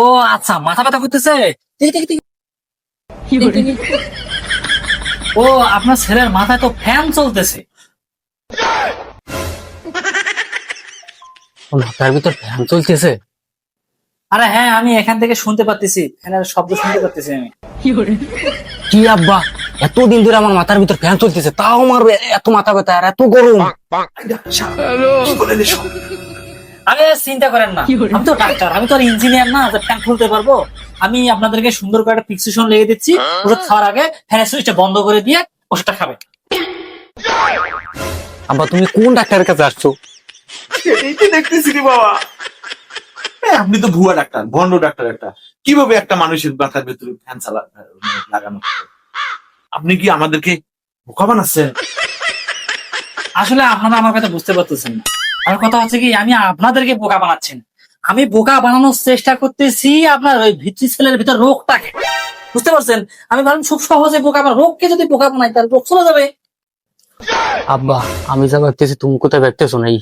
ও আচ্ছা, মাথা ব্যথা করতেছে। দেখি, দেখি, দেখি। দেখি, দেখি। ও আপনার ছেলের মাথায় তো ফ্যান চলতেছে। মাথার ভিতর ফ্যান চলতেছে? আরে হ্যাঁ, আমি এখান থেকে শুনতে পাচ্ছি, ফ্যানের শব্দ শুনতে পাচ্ছি আমি। কি আব্বা, এতদিন ধরে আমার মাথার ভিতর ফ্যান চলতেছে, তাও আমার এত মাথা ব্যথা আর এত গরম। আরে চিন্তা করেন না, আমি তো ডাক্তার, আমি তো আর ইঞ্জিনিয়ার না যে ফ্যান খুলতে পারবো। আমি আপনাদেরকে সুন্দর করে একটা প্রেসক্রিপশন লিখে দিচ্ছি। ওষুধ খাওয়ার আগে ফ্যানের সুইচটা বন্ধ করে দিয়ে ওষুধটা খাবেন। আব্বা তুমি কোন ডাক্তারের কাছে আসছো? এই তো দেখতেছি রে বাবা। আপনি তো ভুয়া ডাক্তার, ভন্ড ডাক্তার একটা। কিভাবে একটা মানুষের মাথার ভেতরে ফ্যান লাগানো? আপনি কি আমাদেরকে বোকা বানাচ্ছেন? আসলে আপনারা আমার কথা বুঝতে পারতেছেন না। আমার কথা হচ্ছে কি, আমি আপনাদেরকে বোকা বানাচ্ছি না। আমি বোকা বানানোর চেষ্টা করতেছি আপনার ওই ভিত্তি ছেলের ভিতর রোগটাকে। বুঝতে পারছেন? আমি ভাবলাম খুব সহজে বোকা বানাবো, রোগকে যদি বোকা বানাই তাহলে রোগ চলে যাবে। আব্বা আমি যা ভাবতেছি তুমি কোথায় ভাবতেছো নাই?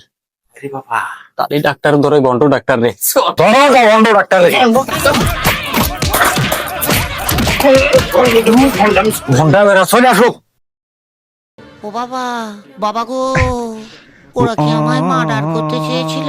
আরে বাবা, তাহলে ডাক্তার ধরো বন্ড ডাক্তার রে, ধরো যাও বন্ড ডাক্তার রে। ঘন্টা বেড়া চলে আসো। ও বাবা, বাবা গো, ওরা কি আমায় মার্ডার করতে চেয়েছিল?